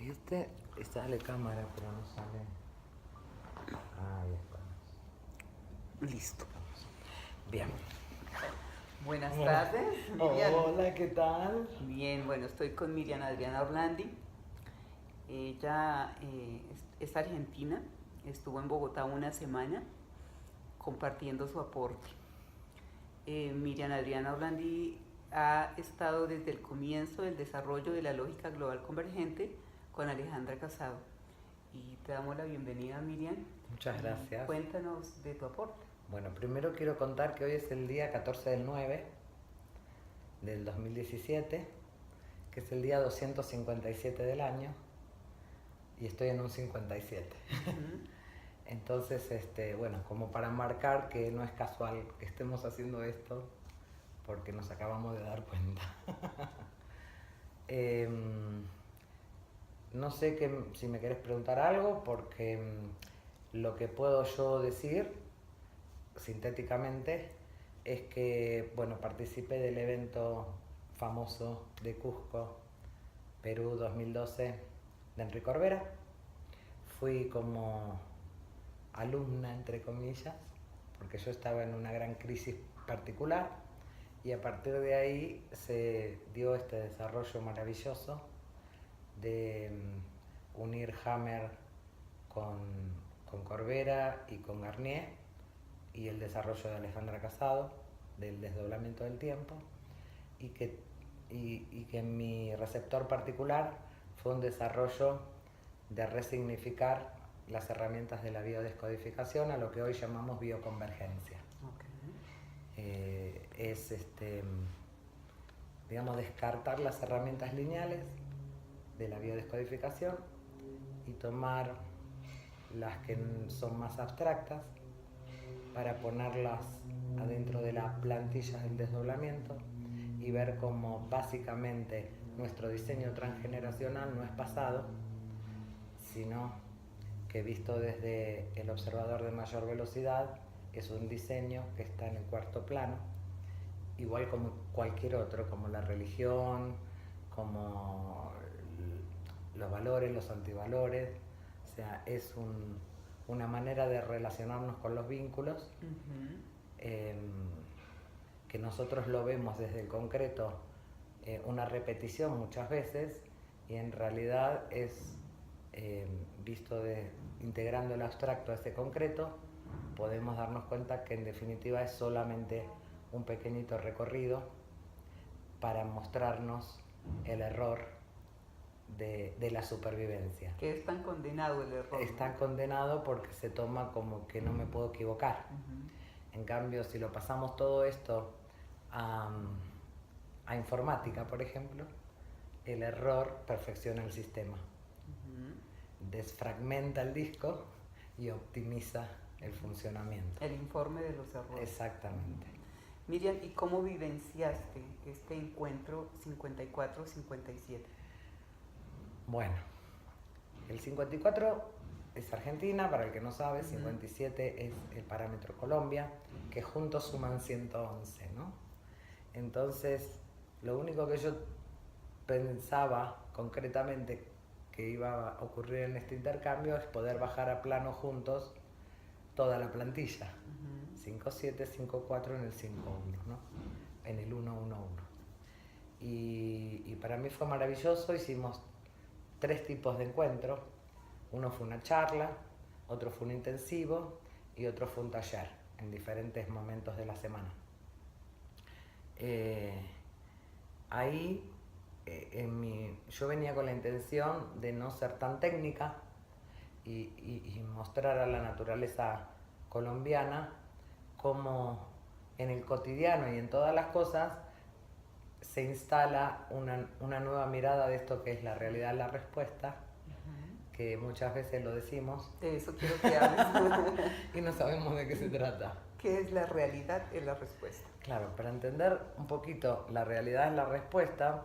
Este sale cámara, pero no sale. Ahí está. Listo. Bien. Buenas tardes, Miriam. Hola, ¿qué tal? Bien, bueno, estoy con Miriam Adriana Orlandi. Ella es argentina, estuvo en Bogotá una semana compartiendo su aporte. Miriam Adriana Orlandi ha estado desde el comienzo del desarrollo de la lógica global convergente con Alejandra Casado. Y te damos la bienvenida, Miriam. Muchas gracias. Cuéntanos de tu aporte. Bueno, primero quiero contar que hoy es el día 14 del 9 del 2017, que es el día 257 del año, y estoy en un 57. Entonces, bueno, como para marcar que no es casual que estemos haciendo esto, porque nos acabamos de dar cuenta. No sé si me querés preguntar algo, porque lo que puedo yo decir, sintéticamente, es que, bueno, participé del evento famoso de Cusco, Perú 2012, de Enrique Corbera. Fui como alumna, entre comillas, porque yo estaba en una gran crisis particular, y a partir de ahí se dio este desarrollo maravilloso de unir Hammer con Corbera y con Garnier, y el desarrollo de Alejandra Casado, del desdoblamiento del tiempo, y que mi receptor particular fue un desarrollo de resignificar las herramientas de la biodescodificación a lo que hoy llamamos bioconvergencia. Es digamos, descartar las herramientas lineales de la biodescodificación y tomar las que son más abstractas para ponerlas adentro de las plantillas del desdoblamiento y ver cómo básicamente nuestro diseño transgeneracional no es pasado, sino que visto desde el observador de mayor velocidad es un diseño que está en el cuarto plano, igual como cualquier otro, como la religión, como los valores, los antivalores. O sea, es una manera de relacionarnos con los vínculos, que nosotros lo vemos desde el concreto, una repetición muchas veces, y en realidad es visto integrando el abstracto a ese concreto, podemos darnos cuenta que en definitiva es solamente un pequeñito recorrido para mostrarnos el error de la supervivencia. Que es tan condenado el error. Es tan condenado porque se toma como que no me puedo equivocar. En cambio, si lo pasamos todo esto a informática, por ejemplo, el error perfecciona el sistema. Desfragmenta el disco y optimiza el funcionamiento. El informe de los errores. Exactamente. Miriam, ¿y cómo vivenciaste este encuentro 54-57? Bueno, el 54 es Argentina, para el que no sabe, 57 es el parámetro Colombia, que juntos suman 111, ¿no? Entonces, lo único que yo pensaba concretamente que iba a ocurrir en este intercambio es poder bajar a plano juntos toda la plantilla. 5-7, 5-4 en el 5-1, ¿no? En el 1-1-1. Y para mí fue maravilloso. Hicimos 3 tipos de encuentros. Uno fue una charla, otro fue un intensivo y otro fue un taller en diferentes momentos de la semana. Ahí yo venía con la intención de no ser tan técnica y mostrar a la naturaleza colombiana cómo en el cotidiano y en todas las cosas se instala una nueva mirada de esto que es la realidad, la respuesta, que muchas veces lo decimos. De eso quiero que hables. Y no sabemos de qué se trata. ¿Qué es la realidad? Es la respuesta. Claro, para entender un poquito la realidad es la respuesta,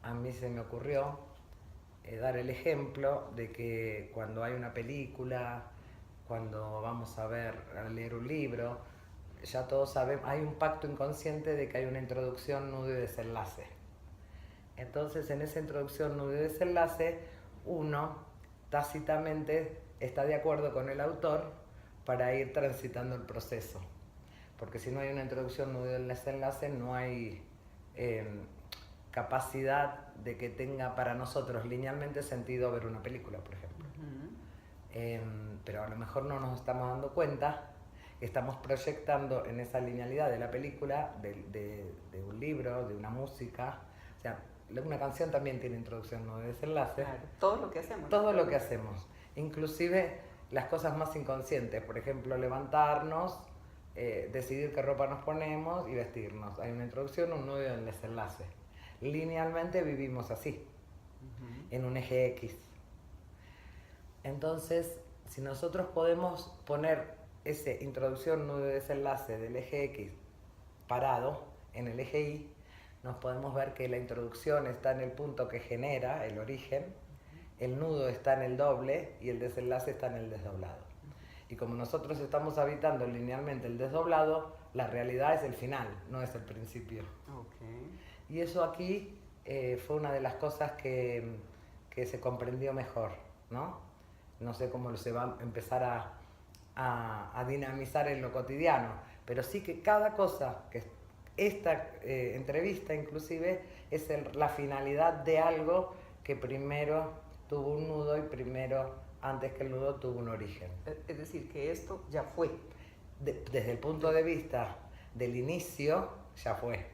a mí se me ocurrió dar el ejemplo de que cuando hay una película, cuando vamos a leer un libro, ya todos sabemos, hay un pacto inconsciente de que hay una introducción, nudo y desenlace. Entonces, en esa introducción, nudo y desenlace, uno tácitamente está de acuerdo con el autor para ir transitando el proceso. Porque si no hay una introducción, nudo y desenlace, no hay capacidad de que tenga para nosotros linealmente sentido ver una película, por ejemplo. Pero a lo mejor no nos estamos dando cuenta, estamos proyectando en esa linealidad de la película, de un libro, de una música. O sea, una canción también tiene introducción, nudo y desenlace. Claro, todo lo que hacemos. Todo lo que hacemos, inclusive las cosas más inconscientes, por ejemplo, levantarnos, decidir qué ropa nos ponemos y vestirnos. Hay una introducción, un nudo y un desenlace. Linealmente vivimos así, en un eje X. Entonces, si nosotros podemos poner ese introducción, nudo y desenlace del eje X parado en el eje Y, nos podemos ver que la introducción está en el punto que genera el origen, el nudo está en el doble y el desenlace está en el desdoblado. Y como nosotros estamos habitando linealmente el desdoblado, la realidad es el final, no es el principio. Okay. Y eso aquí fue una de las cosas que se comprendió mejor, ¿no? No sé cómo se va a empezar a dinamizar en lo cotidiano, pero sí que cada cosa, que esta entrevista inclusive, es la finalidad de algo que primero tuvo un nudo y primero, antes que el nudo, tuvo un origen. Es decir, que esto ya fue. Desde el punto de vista del inicio, ya fue,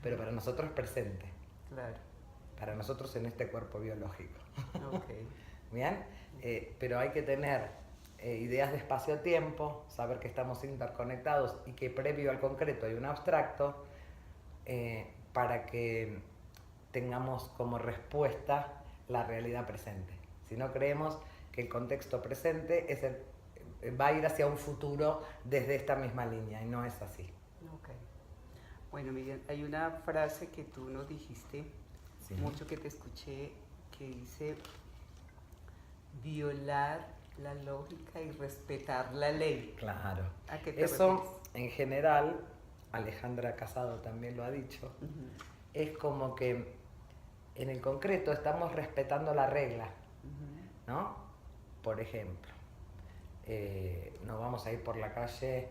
pero para nosotros presente. Claro. Para nosotros en este cuerpo biológico. Okay. ¿Bien? Pero hay que tener ideas de espacio-tiempo, saber que estamos interconectados y que previo al concreto hay un abstracto, para que tengamos como respuesta la realidad presente. Si no, creemos que el contexto presente va a ir hacia un futuro desde esta misma línea, y no es así. Okay. Bueno, Miriam, hay una frase que tú nos dijiste, Sí. mucho que te escuché, que dice: violar la lógica y respetar la ley. Claro. ¿A qué te Eso, refieres? en general, Alejandra Casado también lo ha dicho, es como que en el concreto estamos respetando la regla, ¿no? Por ejemplo, no vamos a ir por la calle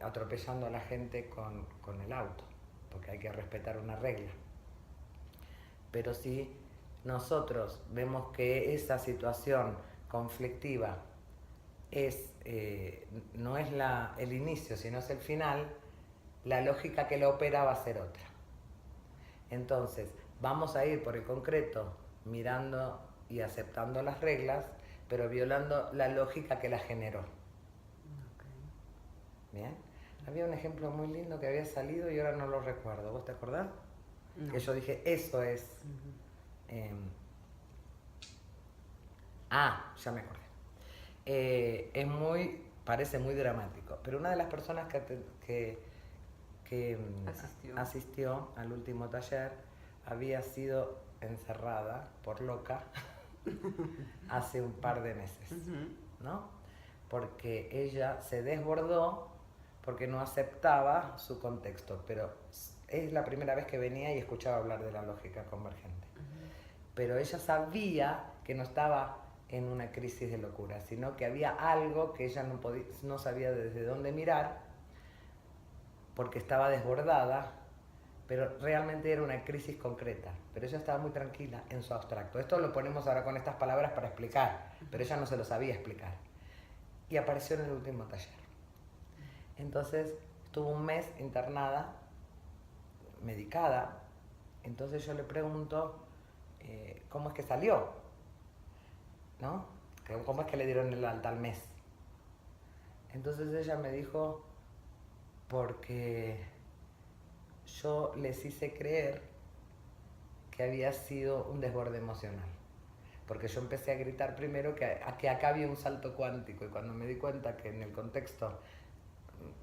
atropellando a la gente con el auto, porque hay que respetar una regla. Pero si nosotros vemos que esa situación conflictiva no es el inicio, sino es el final, la lógica que lo opera va a ser otra. Entonces, vamos a ir por el concreto mirando y aceptando las reglas, pero violando la lógica que las generó. Okay. ¿Bien? Había un ejemplo muy lindo que había salido y ahora no lo recuerdo. ¿Vos te acordás? No. Que yo dije, eso es... ya me acordé. Parece muy dramático, pero una de las personas que asistió al último taller había sido encerrada por loca hace un par de meses, ¿no? Porque ella se desbordó porque no aceptaba su contexto, pero es la primera vez que venía y escuchaba hablar de la lógica convergente. Pero ella sabía que no estaba en una crisis de locura, sino que había algo que ella no sabía desde dónde mirar, porque estaba desbordada, pero realmente era una crisis concreta. Pero ella estaba muy tranquila en su abstracto. Esto lo ponemos ahora con estas palabras para explicar, pero ella no se lo sabía explicar. Y apareció en el último taller. Entonces estuvo un mes internada, medicada. Entonces yo le pregunto, ¿cómo es que salió? ¿No? ¿Cómo es que le dieron el alta al mes? Entonces ella me dijo, porque yo les hice creer que había sido un desborde emocional. Porque yo empecé a gritar primero que acá había un salto cuántico, y cuando me di cuenta que en el contexto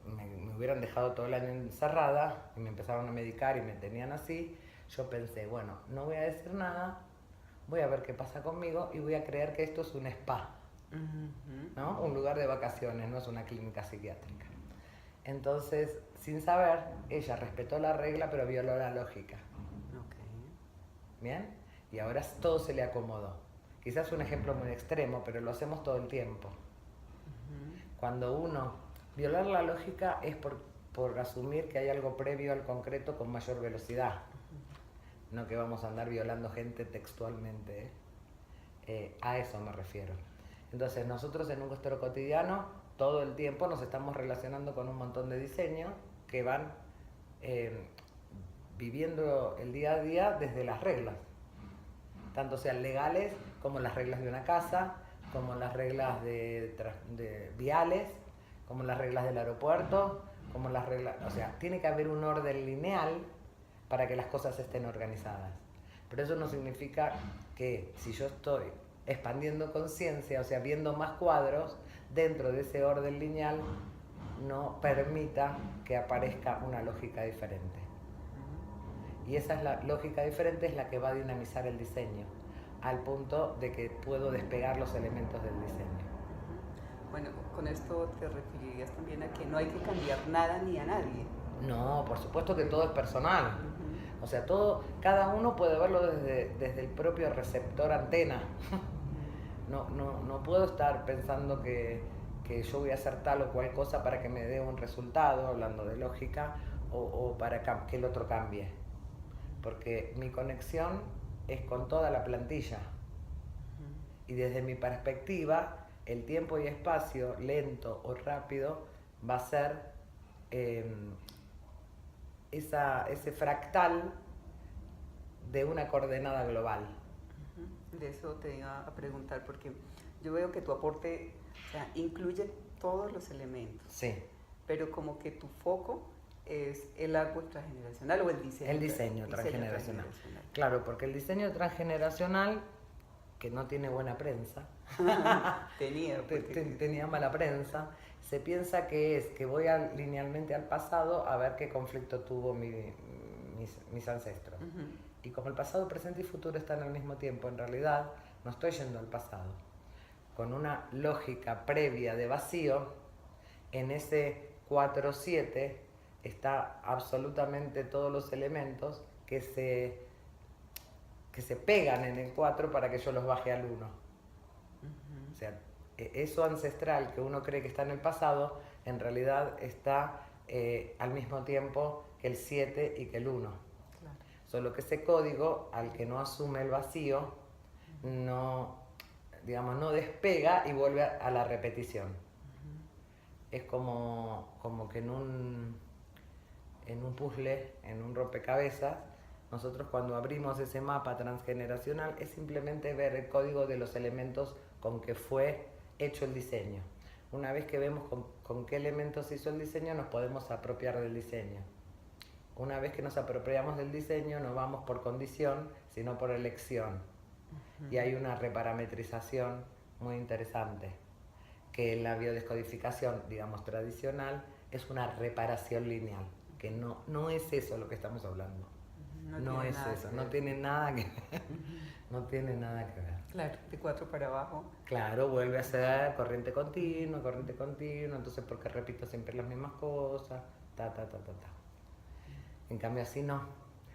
me hubieran dejado todo el año encerrada y me empezaron a medicar y me tenían así, yo pensé, bueno, no voy a decir nada, voy a ver qué pasa conmigo y voy a creer que esto es un spa, ¿no? Un lugar de vacaciones, no es una clínica psiquiátrica. Entonces, sin saber, ella respetó la regla pero violó la lógica. Okay. ¿Bien? Y ahora todo se le acomodó. Quizás un ejemplo muy extremo, pero lo hacemos todo el tiempo. Cuando violar la lógica es por asumir que hay algo previo al concreto con mayor velocidad. No que vamos a andar violando gente textualmente, a eso me refiero. Entonces nosotros en un consultorio cotidiano todo el tiempo nos estamos relacionando con un montón de diseños que van viviendo el día a día desde las reglas, tanto sean legales como las reglas de una casa, como las reglas de viales, como las reglas del aeropuerto, como las reglas, o sea, tiene que haber un orden lineal para que las cosas estén organizadas. Pero eso no significa que si yo estoy expandiendo conciencia, o sea, viendo más cuadros, dentro de ese orden lineal no permita que aparezca una lógica diferente. Y esa es la lógica diferente, es la que va a dinamizar el diseño, al punto de que puedo despegar los elementos del diseño. Bueno, con esto te referirías también a que no hay que cambiar nada ni a nadie. No, por supuesto que todo es personal. O sea, cada uno puede verlo desde el propio receptor antena. No puedo estar pensando que yo voy a hacer tal o cual cosa para que me dé un resultado, hablando de lógica, o para que el otro cambie. Porque mi conexión es con toda la plantilla. Y desde mi perspectiva, el tiempo y espacio, lento o rápido, va a ser ese fractal de una coordenada global. De eso te iba a preguntar, porque yo veo que tu aporte, o sea, incluye todos los elementos. Sí. Pero como que tu foco es el árbol transgeneracional o el diseño. El diseño transgeneracional. Claro, porque el diseño transgeneracional, que no tiene buena prensa, tenía mala prensa, se piensa que es que voy linealmente al pasado a ver qué conflicto tuvo mis ancestros. Y como el pasado, presente y futuro están al mismo tiempo, en realidad no estoy yendo al pasado. Con una lógica previa de vacío, en ese 4-7 está absolutamente todos los elementos que se pegan en el 4 para que yo los baje al 1. O sea, eso ancestral que uno cree que está en el pasado, en realidad está al mismo tiempo que el 7 y que el 1. Claro. Solo que ese código, al que no asume el vacío, no despega y vuelve a la repetición. Es como que en un puzzle, en un rompecabezas, nosotros cuando abrimos ese mapa transgeneracional es simplemente ver el código de los elementos con que fue hecho el diseño. Una vez que vemos con qué elementos se hizo el diseño, nos podemos apropiar del diseño. Una vez que nos apropiamos del diseño, no vamos por condición, sino por elección. Y hay una reparametrización muy interesante, que en la biodescodificación, digamos, tradicional, es una reparación lineal, que no es eso lo que estamos hablando. No es eso, no tiene nada que ver. No tiene nada que ver. Claro, de 4 para abajo. Claro, vuelve a ser corriente continua, entonces porque repito siempre las mismas cosas, ta. En cambio así no,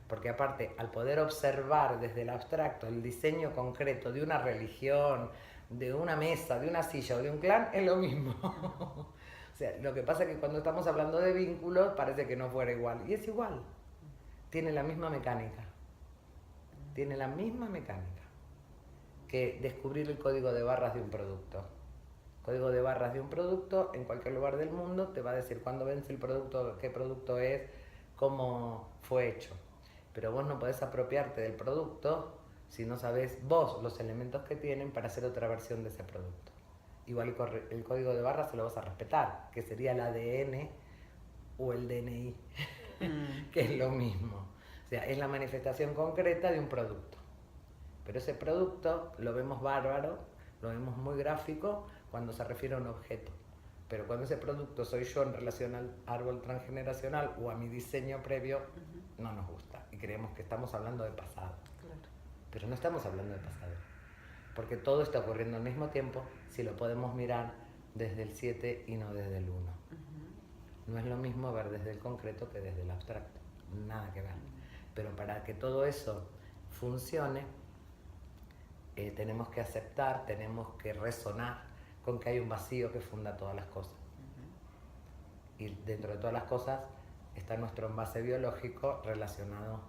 porque aparte al poder observar desde el abstracto el diseño concreto de una religión, de una mesa, de una silla o de un clan, es lo mismo. O sea, lo que pasa es que cuando estamos hablando de vínculos parece que no fuera igual, y es igual. Tiene la misma mecánica. Tiene la misma mecánica que descubrir el código de barras de un producto. Código de barras de un producto en cualquier lugar del mundo te va a decir cuándo vence el producto, qué producto es, cómo fue hecho. Pero vos no podés apropiarte del producto si no sabés vos los elementos que tienen para hacer otra versión de ese producto. Igual el código de barras se lo vas a respetar, que sería el ADN o el DNI. Que es lo mismo. O sea, es la manifestación concreta de un producto. Pero ese producto lo vemos bárbaro, lo vemos muy gráfico cuando se refiere a un objeto. Pero cuando ese producto soy yo en relación al árbol transgeneracional o a mi diseño previo, no nos gusta. Y creemos que estamos hablando de pasado. Claro. Pero no estamos hablando de pasado. Porque todo está ocurriendo al mismo tiempo si lo podemos mirar desde el 7 y no desde el 1. No es lo mismo ver desde el concreto que desde el abstracto, nada que ver. Pero para que todo eso funcione, tenemos que aceptar, tenemos que resonar con que hay un vacío que funda todas las cosas. Y dentro de todas las cosas está nuestro envase biológico relacionado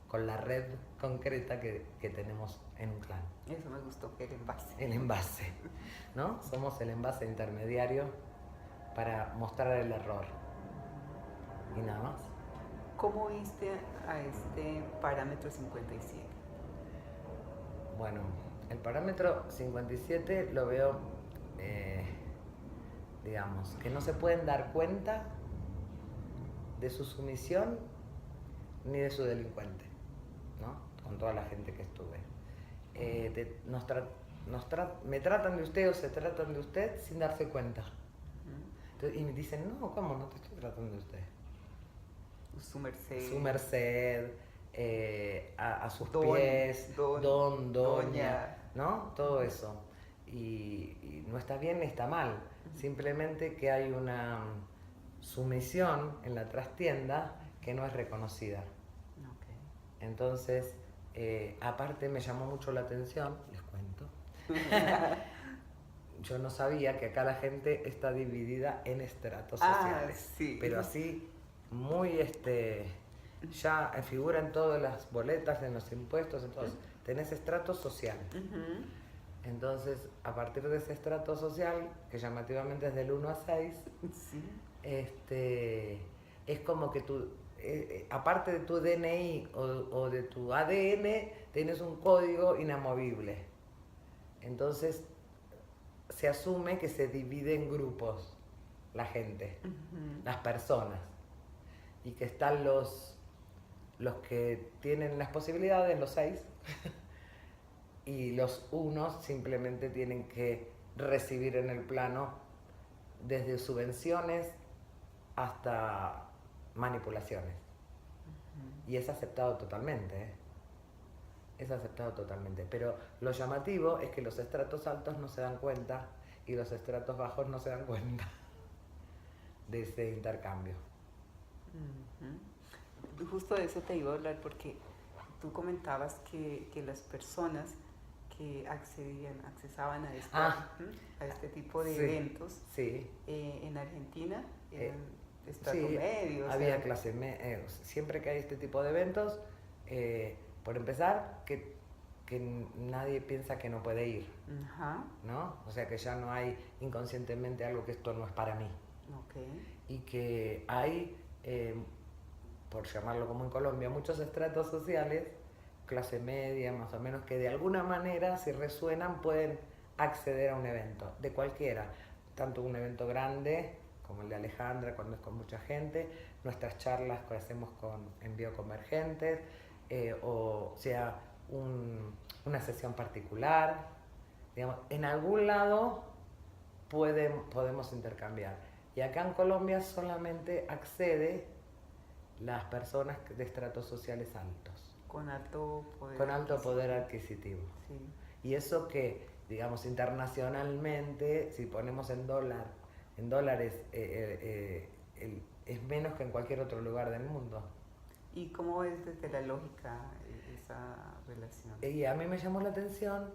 con la red concreta que tenemos en un clan. Eso me gustó, el envase. El envase, ¿no? Somos el envase intermediario para mostrar el error. Y nada más. ¿Cómo viste a este parámetro 57? Bueno, el parámetro 57 lo veo, digamos, que no se pueden dar cuenta de su sumisión ni de su delincuente, ¿no? Con toda la gente que estuve. Me tratan de usted o se tratan de usted sin darse cuenta. Entonces, y me dicen, no, ¿cómo? No te estoy tratando de usted. Su merced. Su merced, a sus pies, doña, ¿no? Todo eso. Y no está bien ni está mal. Simplemente que hay una sumisión en la trastienda que no es reconocida. Okay. Entonces, aparte me llamó mucho la atención, les cuento. Yo no sabía que acá la gente está dividida en estratos sociales. Sí. Pero así, muy ya figura en todas las boletas, en los impuestos, entonces tenés estrato social. Entonces, a partir de ese estrato social, que llamativamente es del 1 a 6, sí. Es como que tú, aparte de tu DNI o de tu ADN, tienes un código inamovible. Entonces, se asume que se divide en grupos la gente, las personas, y que están los que tienen las posibilidades, los 6, y los unos simplemente tienen que recibir en el plano desde subvenciones hasta manipulaciones. Y es aceptado totalmente, ¿eh? Es aceptado totalmente. Pero lo llamativo es que los estratos altos no se dan cuenta y los estratos bajos no se dan cuenta de ese intercambio. Justo de eso te iba a hablar, porque tú comentabas que las personas que accesaban a este tipo de eventos en Argentina eran estrato medio. Había clase media. Siempre que hay este tipo de eventos, por empezar, que nadie piensa que no puede ir, ¿no? O sea, que ya no hay inconscientemente algo que esto no es para mí. Okay. Y que hay, por llamarlo como en Colombia, muchos estratos sociales, clase media más o menos, que de alguna manera, si resuenan, pueden acceder a un evento, de cualquiera, tanto un evento grande como el de Alejandra, cuando es con mucha gente, nuestras charlas que hacemos en Bioconvergentes, o sea, una sesión particular, digamos, en algún lado podemos intercambiar. Y acá en Colombia solamente accede las personas de estratos sociales altos. Con alto poder adquisitivo. Sí. Y eso que, digamos, internacionalmente, si ponemos en dólares, es menos que en cualquier otro lugar del mundo. ¿Y cómo es desde la lógica esa relación? Y a mí me llamó la atención,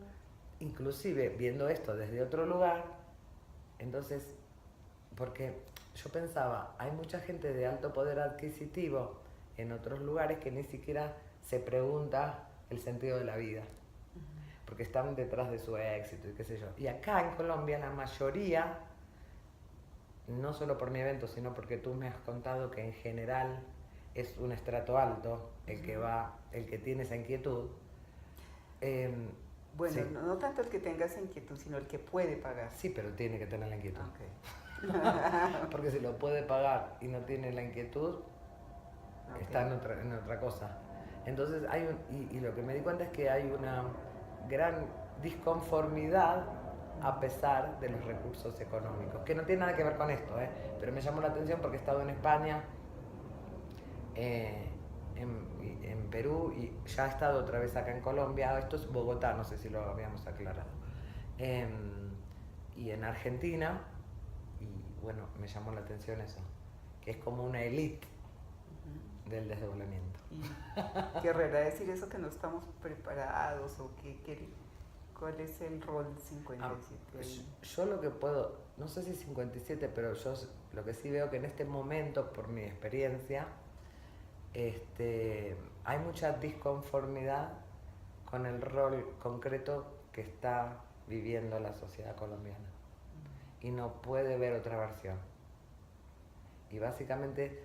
inclusive viendo esto desde otro lugar, entonces, porque yo pensaba, hay mucha gente de alto poder adquisitivo en otros lugares que ni siquiera se pregunta el sentido de la vida, porque están detrás de su éxito y qué sé yo. Y acá en Colombia la mayoría, no solo por mi evento, sino porque tú me has contado que en general es un estrato alto el que tiene esa inquietud. Bueno, sí. No tanto el que tenga esa inquietud, sino el que puede pagar. Sí, pero tiene que tener la inquietud. Okay. Porque si lo puede pagar y no tiene la inquietud, está en otra cosa. Entonces y lo que me di cuenta es que hay una gran disconformidad a pesar de los recursos económicos, que no tiene nada que ver con esto, pero me llamó la atención porque he estado en España, en Perú, y ya he estado otra vez acá en Colombia. Esto es Bogotá, no sé si lo habíamos aclarado, y en Argentina, y bueno, me llamó la atención eso, que es como una élite del desdoblamiento. ¿Y querrá decir eso que no estamos preparados o que ¿Cuál es el rol 57 ahí? Yo lo que puedo, no sé si 57, pero yo lo que sí veo que en este momento, por mi experiencia, hay mucha disconformidad con el rol concreto que está viviendo la sociedad colombiana y no puede ver otra versión. Y básicamente,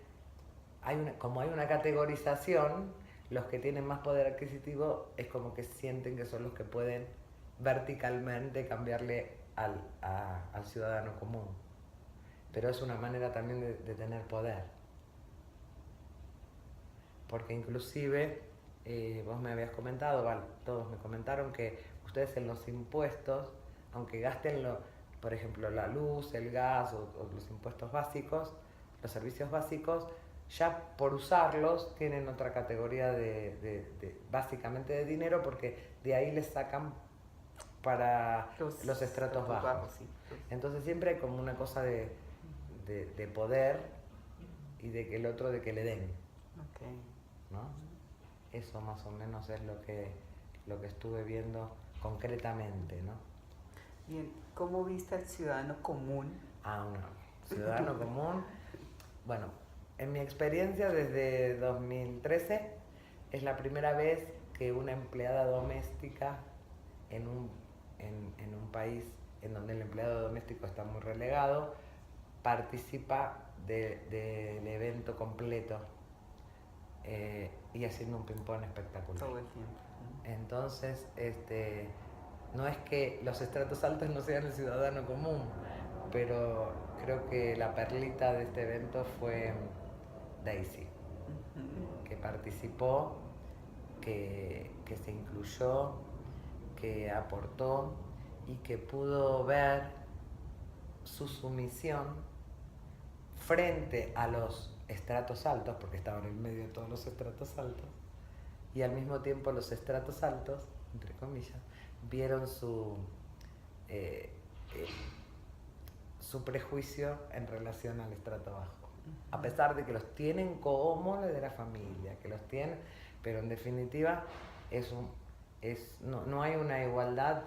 como hay una categorización, los que tienen más poder adquisitivo es como que sienten que son los que pueden verticalmente cambiarle al ciudadano común. Pero es una manera también de tener poder. Porque inclusive, vos me habías comentado, todos me comentaron que ustedes en los impuestos, aunque gasten, por ejemplo, la luz, el gas o los impuestos básicos, los servicios básicos, ya por usarlos tienen otra categoría básicamente de dinero, porque de ahí les sacan para los estratos bajos. Sí. Entonces siempre hay como una cosa de poder y de que el otro de que le den. Okay. ¿No? Eso más o menos es lo que estuve viendo concretamente, ¿no? Bien, ¿cómo viste al ciudadano común? Un ciudadano común. Bueno, en mi experiencia desde 2013 es la primera vez que una empleada doméstica en un país en donde el empleado doméstico está muy relegado participa del evento completo y haciendo un ping-pong espectacular. Todo el tiempo. Entonces, no es que los estratos altos no sean el ciudadano común, pero creo que la perlita de este evento fue Daisy, que participó, que se incluyó, que aportó y que pudo ver su sumisión frente a los estratos altos, porque estaban en medio de todos los estratos altos, y al mismo tiempo los estratos altos, entre comillas, vieron su prejuicio en relación al estrato bajo. A pesar de que los tienen como los de la familia, que los tienen, pero en definitiva no hay una igualdad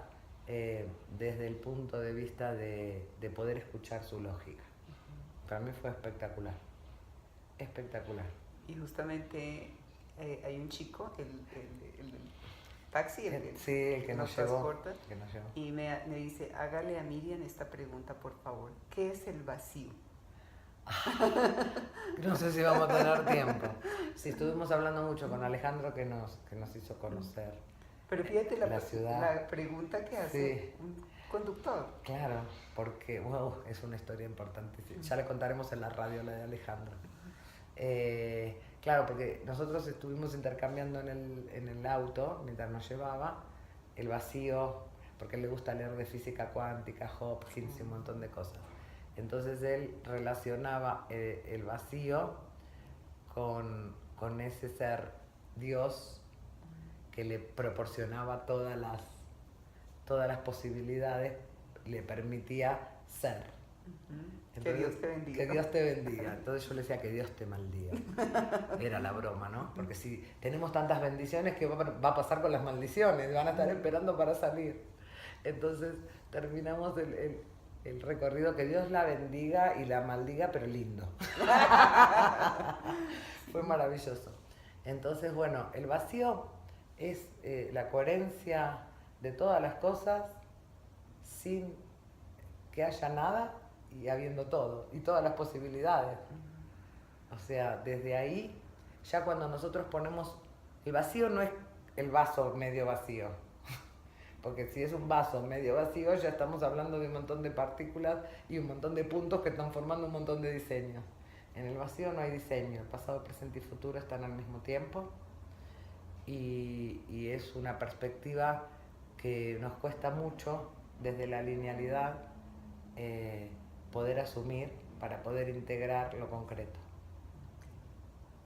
desde el punto de vista de poder escuchar su lógica. Para mí fue espectacular. Espectacular. Y justamente hay un chico, el taxi, el que nos transporta, que nos llevó. Y me dice, hágale a Miriam esta pregunta, por favor. ¿Qué es el vacío? No sé si vamos a tener tiempo. Sí, estuvimos hablando mucho con Alejandro que nos hizo conocer. Pero fíjate la ciudad. La pregunta que hace un conductor. Claro, porque es una historia importante. Ya le contaremos en la radio la de Alejandro. Claro, porque nosotros estuvimos intercambiando en el auto mientras nos llevaba el vacío, porque a él le gusta leer de física cuántica, Hopkins y un montón de cosas. Entonces él relacionaba el vacío con ese ser Dios que le proporcionaba todas las posibilidades, le permitía ser. Entonces, que Dios te bendiga. Que Dios te bendiga. Entonces yo le decía que Dios te maldiga. Era la broma, ¿no? Porque si tenemos tantas bendiciones, ¿qué va a pasar con las maldiciones? Van a estar esperando para salir. Entonces terminamos el recorrido, que Dios la bendiga y la maldiga, pero lindo. Fue maravilloso. Entonces, bueno, el vacío es la coherencia de todas las cosas sin que haya nada y habiendo todo, y todas las posibilidades. O sea, desde ahí, ya cuando nosotros ponemos... El vacío no es el vaso medio vacío, porque si es un vaso medio vacío ya estamos hablando de un montón de partículas y un montón de puntos que están formando un montón de diseños. En el vacío no hay diseño, el pasado, presente y futuro están al mismo tiempo, y es una perspectiva que nos cuesta mucho desde la linealidad poder asumir para poder integrar lo concreto.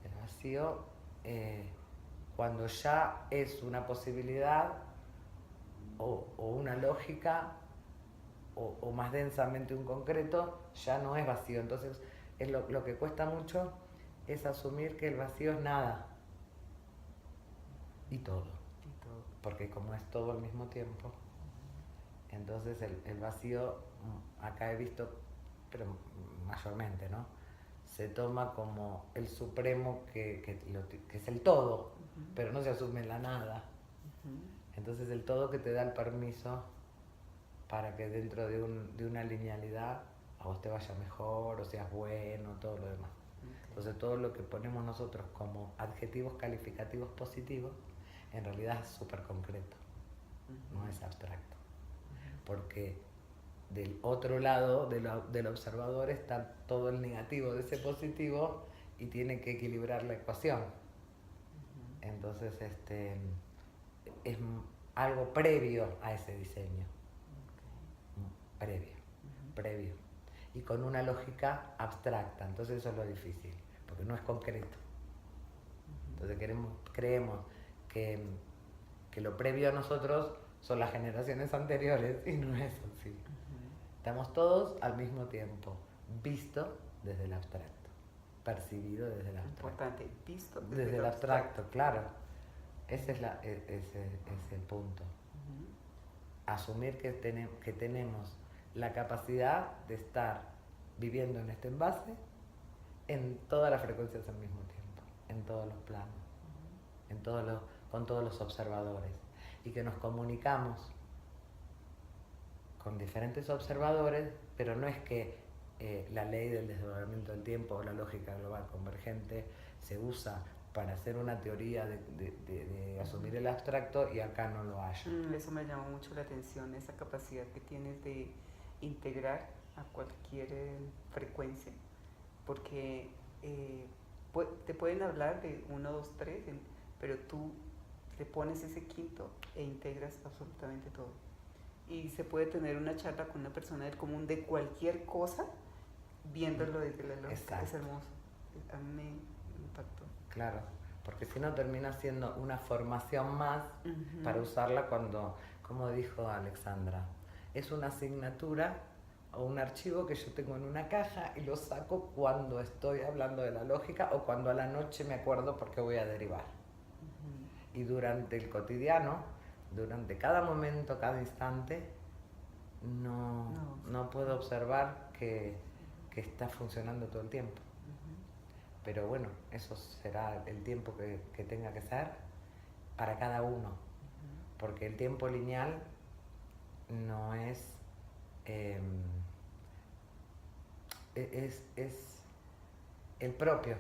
El vacío, cuando ya es una posibilidad o una lógica o más densamente un concreto, ya no es vacío. Entonces es lo que cuesta mucho es asumir que el vacío es nada y todo, porque como es todo al mismo tiempo, Entonces el vacío, acá he visto, pero mayormente, ¿no? Se toma como el supremo que es el todo, pero no se asume la nada. Entonces el todo que te da el permiso para que dentro de una linealidad a vos te vaya mejor, o seas bueno, todo lo demás. Entonces todo lo que ponemos nosotros como adjetivos calificativos positivos, en realidad es súper concreto, no es abstracto. Porque del otro lado del observador está todo el negativo de ese positivo y tiene que equilibrar la ecuación. Entonces es algo previo a ese diseño. Previo. Y con una lógica abstracta. Entonces eso es lo difícil, porque no es concreto. Entonces creemos que lo previo a nosotros son las generaciones anteriores y no es así. Estamos todos al mismo tiempo, visto desde el abstracto, percibido desde el abstracto. Importante, visto desde el abstracto, claro. Ese es el punto. Asumir que tenemos la capacidad de estar viviendo en este envase en todas las frecuencias al mismo tiempo, en todos los planos, con todos los observadores, y que nos comunicamos con diferentes observadores, pero no es que la ley del desdoblamiento del tiempo o la lógica global convergente se usa para hacer una teoría de asumir el abstracto y acá no lo haya. Eso me llama mucho la atención, esa capacidad que tienes de integrar a cualquier frecuencia, porque te pueden hablar de 1, 2, 3, pero tú le pones ese quinto e integras absolutamente todo. Y se puede tener una charla con una persona del común de cualquier cosa, viéndolo desde la lógica. Exacto. Es hermoso. A mí me impactó. Claro, porque si no termina siendo una formación más para usarla cuando, como dijo Alexandra, es una asignatura o un archivo que yo tengo en una caja y lo saco cuando estoy hablando de la lógica o cuando a la noche me acuerdo porque voy a derivar. Y durante el cotidiano, durante cada momento, cada instante, no puedo observar que está funcionando todo el tiempo. Pero bueno, eso será el tiempo que tenga que ser para cada uno. Porque el tiempo lineal no es el propio.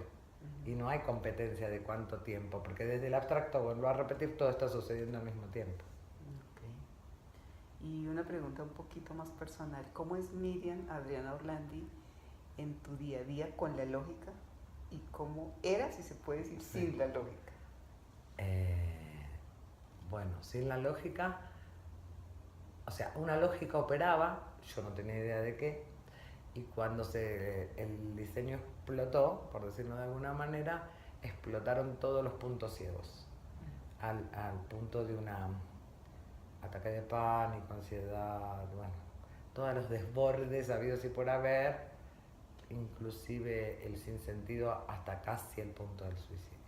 Y no hay competencia de cuánto tiempo, porque desde el abstracto, vuelvo a repetir, todo está sucediendo al mismo tiempo. Y una pregunta un poquito más personal. ¿Cómo es Miriam Adriana Orlandi en tu día a día con la lógica? ¿Y cómo era, si se puede decir, sin la lógica? Bueno, sin la lógica, o sea, una lógica operaba, yo no tenía idea de qué, y cuando el diseño explotó, por decirlo de alguna manera, explotaron todos los puntos ciegos, al punto de un ataque de pánico, ansiedad, bueno, todos los desbordes habidos y por haber, inclusive el sinsentido hasta casi el punto del suicidio.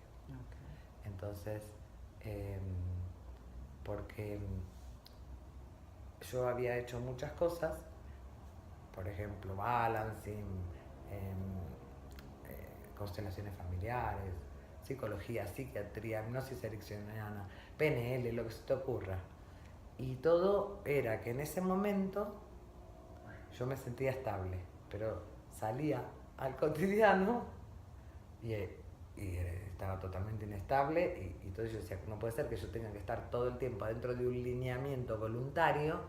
Entonces, porque yo había hecho muchas cosas, por ejemplo, balancing, constelaciones familiares, psicología, psiquiatría, hipnosis ericksoniana, PNL, lo que se te ocurra. Y todo era que en ese momento yo me sentía estable, pero salía al cotidiano y estaba totalmente inestable y entonces yo decía, no puede ser que yo tenga que estar todo el tiempo dentro de un lineamiento voluntario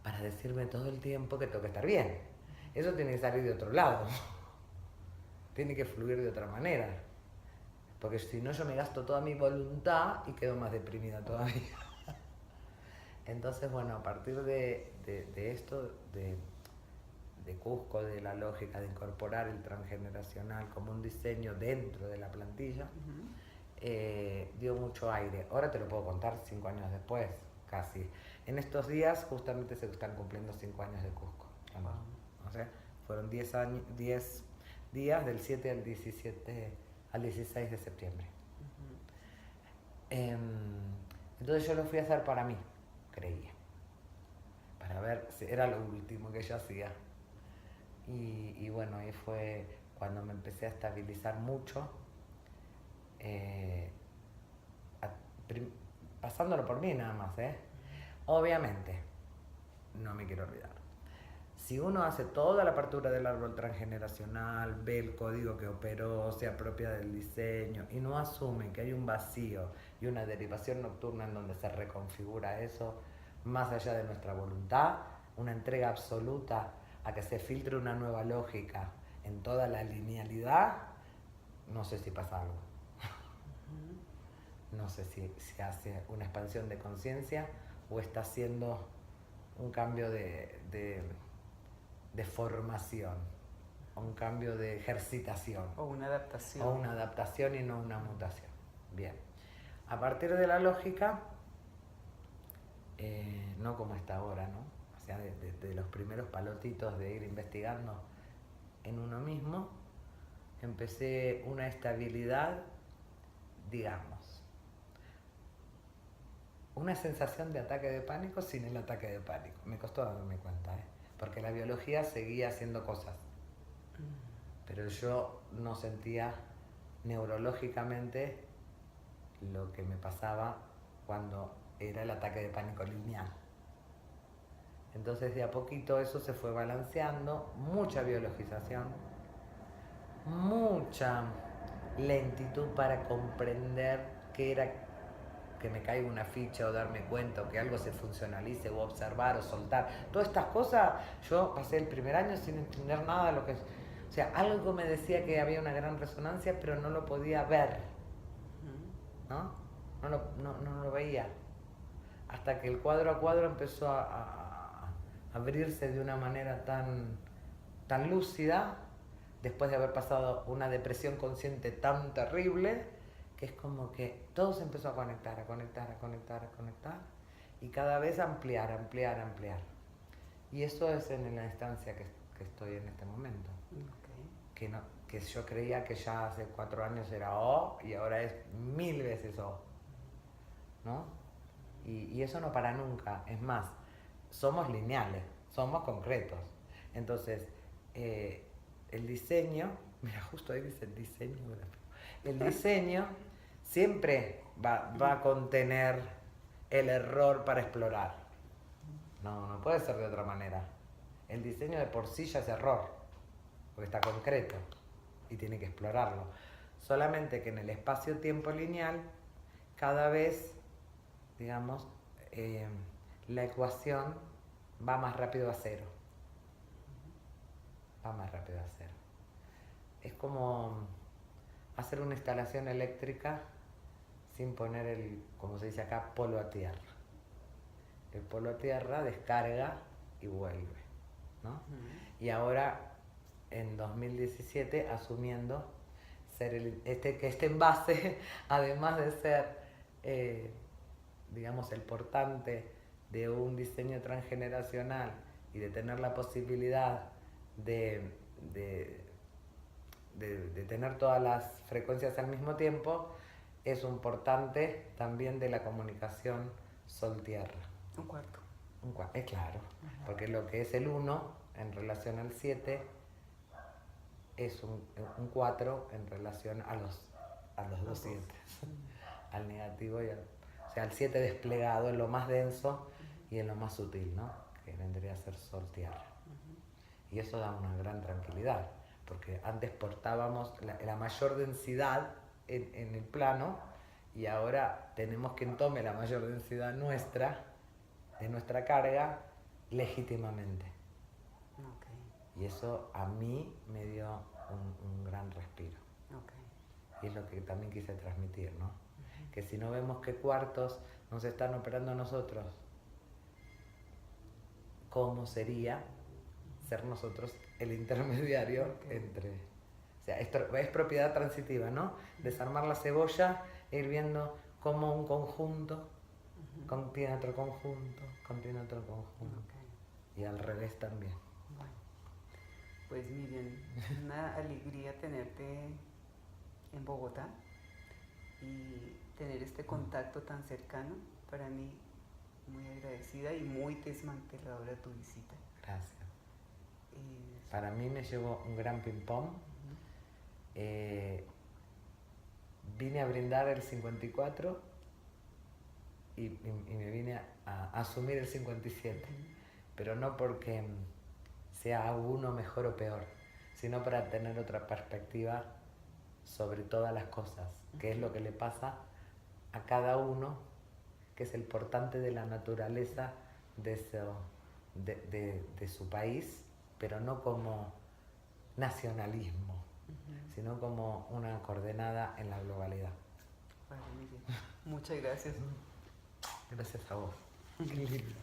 para decirme todo el tiempo que tengo que estar bien. Eso tiene que salir de otro lado, tiene que fluir de otra manera, porque si no yo me gasto toda mi voluntad y quedo más deprimida todavía. Entonces, bueno, a partir de esto, de Cusco, de la lógica de incorporar el transgeneracional como un diseño dentro de la plantilla, dio mucho aire. Ahora te lo puedo contar 5 años después, casi. En estos días justamente se están cumpliendo 5 años de Cusco. O sea, fueron 10 días del 7 al 17 al 16 de septiembre. Entonces yo lo fui a hacer para mí, creía. Para ver, era lo último que yo hacía. Y bueno, ahí fue cuando me empecé a estabilizar mucho, eh, pasándolo por mí nada más, ¿eh? Obviamente, no me quiero olvidar. Si uno hace toda la apertura del árbol transgeneracional, ve el código que operó, se apropia del diseño y no asume que hay un vacío y una derivación nocturna en donde se reconfigura eso, más allá de nuestra voluntad, una entrega absoluta a que se filtre una nueva lógica en toda la linealidad, no sé si pasa algo. No sé si se hace una expansión de conciencia o está haciendo un cambio de formación, un cambio de ejercitación. O una adaptación. O una adaptación y no una mutación. Bien. A partir de la lógica, no como está ahora, ¿no? O sea, de los primeros palotitos de ir investigando en uno mismo, empecé una estabilidad, digamos, una sensación de ataque de pánico sin el ataque de pánico. Me costó darme cuenta, porque la biología seguía haciendo cosas, pero yo no sentía neurológicamente lo que me pasaba cuando era el ataque de pánico lineal. Entonces de a poquito eso se fue balanceando, mucha biologización, mucha lentitud para comprender qué era que me caiga una ficha o darme cuenta o que algo se funcionalice o observar o soltar. Todas estas cosas, yo pasé el primer año sin entender nada de lo que es. O sea, algo me decía que había una gran resonancia, pero no lo podía ver, ¿no? No lo veía. Hasta que el cuadro a cuadro empezó a abrirse de una manera tan lúcida, después de haber pasado una depresión consciente tan terrible, que es como que todo se empezó a conectar, y cada vez ampliar. Y eso es en la instancia que estoy en este momento. Okay. Que yo creía que ya hace 4 años era O y ahora es 1000 veces O, ¿no? Y eso no para nunca. Es más, somos lineales, somos concretos. Entonces, el diseño, mira, justo ahí dice el diseño gráfico. El diseño siempre va a contener el error para explorar. No puede ser de otra manera. El diseño de por sí ya es error, porque está concreto y tiene que explorarlo. Solamente que en el espacio-tiempo lineal, cada vez, digamos, la ecuación va más rápido a cero. Es como hacer una instalación eléctrica sin poner como se dice acá, polo a tierra. El polo a tierra descarga y vuelve, ¿no? Y ahora, en 2017, asumiendo ser que este envase, además de ser, digamos, el portante de un diseño transgeneracional y de tener la posibilidad de tener todas las frecuencias al mismo tiempo, es un portante también de la comunicación Sol-Tierra. Un cuarto. Es claro, porque lo que es el 1 en relación al 7 es un 4 en relación a los 2 7, al negativo y o sea, al 7 desplegado en lo más denso y en lo más sutil, ¿no? Que vendría a ser Sol-Tierra. Y eso da una gran tranquilidad, porque antes portábamos la mayor densidad en el plano y ahora tenemos quien tome la mayor densidad de nuestra carga legítimamente. Okay. Y eso a mí me dio un gran respiro. Okay. Y es lo que también quise transmitir, ¿no? Que si no vemos qué cuartos nos están operando a nosotros, ¿cómo sería ser nosotros el intermediario entre... O sea, esto es propiedad transitiva, ¿no? Desarmar la cebolla e ir viendo cómo un conjunto contiene otro conjunto. Okay. Y al revés también. Bueno, pues Miriam, una alegría tenerte en Bogotá y tener este contacto tan cercano. Para mí muy agradecida y muy desmanteladora tu visita. Gracias. Para mí me llevó un gran ping-pong. Vine a brindar el 54 y me vine a asumir el 57, pero no porque sea uno mejor o peor, sino para tener otra perspectiva sobre todas las cosas, que es lo que le pasa a cada uno, que es el portante de la naturaleza de su país, pero no como nacionalismo, sino como una coordenada en la globalidad. Vale, muy bien. Muchas gracias. Gracias a vos. Qué lindo.